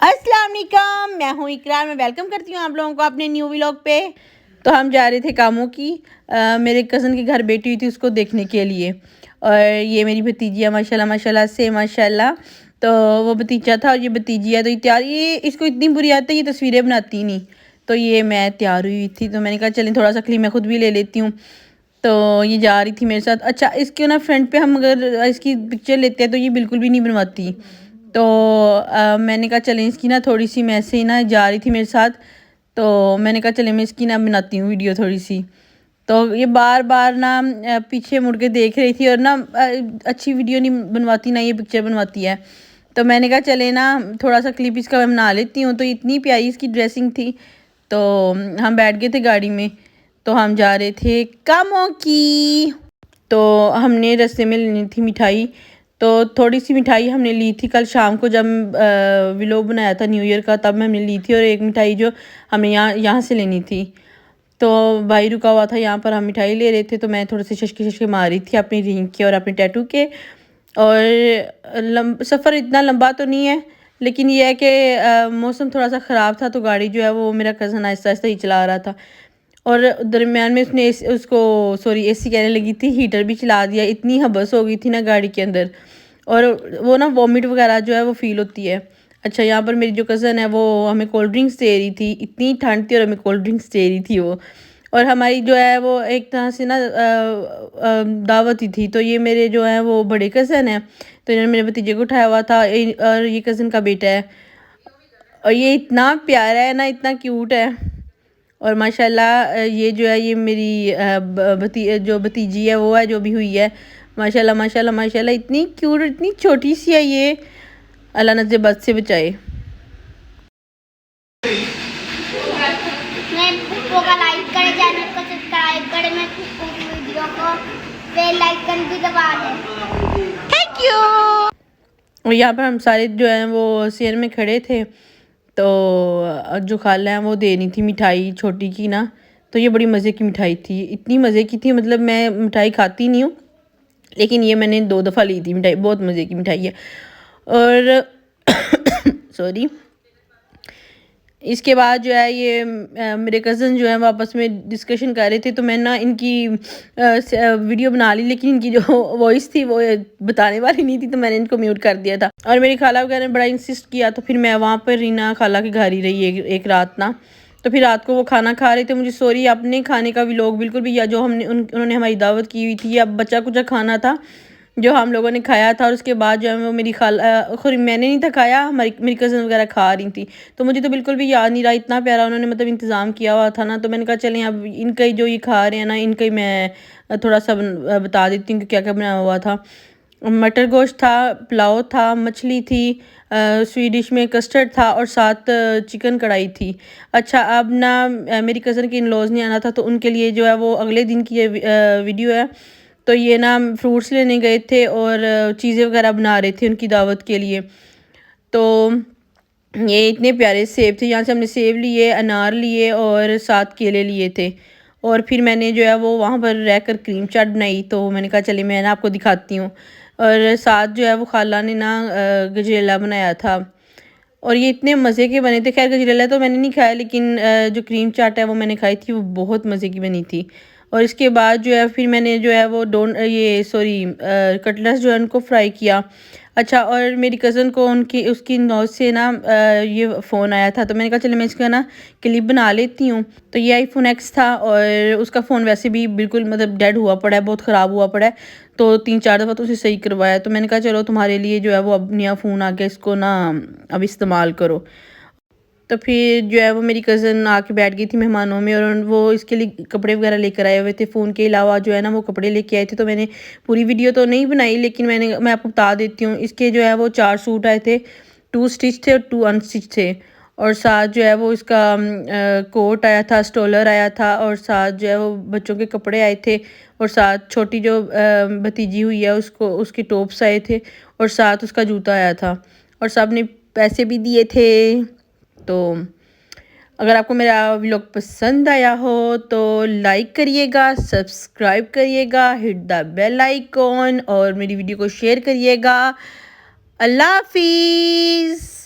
अस्सलाम वालेकुम, मैं हूँ इकरार। मैं वेलकम करती हूँ आप लोगों को अपने न्यू व्लॉग पे। तो हम जा रहे थे कामों की मेरे कज़न के घर बेटी हुई थी उसको देखने के लिए। और ये मेरी भतीजिया माशाल्लाह माशाल्लाह से माशाल्लाह। तो वो भतीजा था और ये भतीजिया। तो ये तैयार, ये इसको इतनी बुरी आदत है, ये तस्वीरें बनाती नहीं। तो ये मैं तैयार हुई थी तो मैंने कहा चलें थोड़ा सा क्लिप मैं खुद भी ले लेती हूँ। तो ये जा रही थी मेरे साथ। अच्छा, इसके ना फ्रंट पे हम अगर इसकी पिक्चर लेते हैं तो ये बिल्कुल भी नहीं बनवाती। तो मैंने कहा चलें इसकी ना थोड़ी सी, मैं ऐसे ही ना जा रही थी मेरे साथ। तो मैंने कहा चलें मैं इसकी ना बनाती हूँ वीडियो थोड़ी सी। तो ये बार बार ना पीछे मुड़ के देख रही थी और ना अच्छी वीडियो नहीं बनवाती ना ये पिक्चर बनवाती है। तो मैंने कहा चले ना थोड़ा सा क्लिप इसका मैं बना लेती हूँ। तो इतनी प्यारी इसकी ड्रेसिंग थी। तो हम बैठ गए थे गाड़ी में। तो हम जा रहे थे कामों की। तो हमने रास्ते में लेनी थी मिठाई। तो थोड़ी सी मिठाई हमने ली थी कल शाम को जब व्लॉग बनाया था न्यू ईयर का, तब हमने ली थी। और एक मिठाई जो हमें यहाँ से लेनी थी। तो भाई रुका हुआ था यहाँ पर, हम मिठाई ले रहे थे। तो मैं थोड़े से शशके शशके मार रही थी अपनी रिंग के और अपने टैटू के। और सफ़र इतना लंबा तो नहीं है, लेकिन यह है कि मौसम थोड़ा सा ख़राब था। तो गाड़ी जो है वो मेरा कज़न आहिस्ता आहिस्ता ही चला रहा था। और दरमियान में उसने उसको सॉरी एसी कहने लगी थी, हीटर भी चला दिया। इतनी हबस हो गई थी ना गाड़ी के अंदर। और वो ना वॉमिट वगैरह जो है वो फील होती है। अच्छा, यहाँ पर मेरी जो कज़न है वो हमें कोल्ड ड्रिंक्स दे रही थी। इतनी ठंड थी और हमें कोल्ड ड्रिंक्स दे रही थी वो। और हमारी जो है वो एक तरह से ना दावत ही थी। तो ये मेरे जो है वो बड़े कज़न है। तो इन्होंने मेरे भतीजे को उठाया हुआ था और ये कज़न का बेटा है। और ये इतना प्यारा है ना, इतना क्यूट है। और माशाल्लाह ये जो है ये मेरी जो भतीजी है वो है जो भी हुई है। माशाल्लाह माशाल्लाह माशाल्लाह इतनी क्यूट, इतनी छोटी सी है ये। अल्लाह नज़र बद से बचाए। वीडियो को लाइक करें, चैनल को सब्सक्राइब करें, मैं वीडियो को बेल आइकन भी दबा दें। Thank you. और यहाँ पर हम सारे जो हैं वो शेयर में खड़े थे। तो जो खाला है वो देनी थी मिठाई छोटी की ना। तो ये बड़ी मज़े की मिठाई थी, इतनी मज़े की थी, मतलब मैं मिठाई खाती नहीं हूँ, लेकिन ये मैंने 2 दफ़ा ली थी मिठाई। बहुत मज़े की मिठाई है। और सॉरी, इसके बाद जो है ये मेरे कज़न जो है वो आपस में डिस्कशन कर रहे थे। तो मैं ना इनकी वीडियो बना ली, लेकिन इनकी जो वॉइस थी वो बताने वाली नहीं थी। तो मैंने इनको म्यूट कर दिया था। और मेरी खाला वगैरह ने बड़ा इंसिस्ट किया। तो फिर मैं वहाँ पर रीना खाला के घर ही रही एक रात ना। तो फिर रात को वो खाना खा रहे थे। मुझे सॉरी अपने खाने का व्लॉग बिल्कुल भी, या जो उन्होंने हमारी दावत की हुई थी, या बचा कुचा खाना था जो हम लोगों ने खाया था। और उसके बाद जो है वो मेरी खुद मैंने नहीं था खाया, मेरी कज़न वगैरह खा रही थी। तो मुझे तो बिल्कुल भी याद नहीं रहा, इतना प्यारा उन्होंने मतलब इंतज़ाम किया हुआ था ना। तो मैंने कहा चलें अब इनका ही जो ये खा रहे हैं ना, इनका ही मैं थोड़ा सा बता देती हूँ कि क्या क्या बनाया हुआ था। मटर गोश्त था, पुलाव था, मछली थी, स्वीडिश में कस्टर्ड था और साथ चिकन कढ़ाई थी। अच्छा, अब ना मेरी कज़न के इन लॉज नहीं आना था, तो उनके लिए जो है वो अगले दिन की ये वीडियो है। तो ये ना फ्रूट्स लेने गए थे और चीज़ें वगैरह बना रहे थे उनकी दावत के लिए। तो ये इतने प्यारे सेब थे, यहाँ से हमने सेब लिए, अनार लिए और साथ केले लिए थे। और फिर मैंने जो है वो वहाँ पर रहकर क्रीम चाट बनाई। तो मैंने कहा चलिए मैं ना आपको दिखाती हूँ। और साथ जो है वो खाला ने ना गजरेला बनाया था। और ये इतने मज़े के बने थे। खैर गजरेला तो मैंने नहीं खाया, लेकिन जो क्रीम चाट है वो मैंने खाई थी, वो बहुत मज़े की बनी थी। और इसके बाद जो है फिर मैंने जो है वो कटलेट्स जो है उनको फ्राई किया। अच्छा, और मेरी कज़न को उनकी उसकी नौज से ना ये फ़ोन आया था। तो मैंने कहा चलो मैं इसका ना क्लिप बना लेती हूँ। तो ये आईफोन एक्स था और उसका फ़ोन वैसे भी बिल्कुल मतलब डेड हुआ पड़ा है, बहुत ख़राब हुआ पड़ा है। तो 3-4 दफ़ा तो उसे सही करवाया। तो मैंने कहा चलो तुम्हारे लिए जो है वो अब नया फ़ोन आ गया, इसको ना अब इस्तेमाल करो। तो फिर जो है वो मेरी कज़न आके बैठ गई थी मेहमानों में, और वो इसके लिए कपड़े वगैरह लेकर आए हुए थे। फ़ोन के अलावा जो है ना वो कपड़े लेके आए थे। तो मैंने पूरी वीडियो तो नहीं बनाई, लेकिन मैं आपको बता देती हूँ। इसके जो है वो 4 सूट आए थे, 2 स्टिच थे और 2 अनस्टिच थे। और साथ जो है वो इसका कोट आया था, स्टोलर आया था, और साथ जो है वो बच्चों के कपड़े आए थे। और साथ छोटी जो भतीजी हुई है उसको उसके टॉप्स आए थे, और साथ उसका जूता आया था, और सब ने पैसे भी दिए थे। तो अगर आपको मेरा व्लॉग पसंद आया हो तो लाइक करिएगा, सब्सक्राइब करिएगा, हिट द बेल आइकॉन, और मेरी वीडियो को शेयर करिएगा। अल्लाह हाफिज़।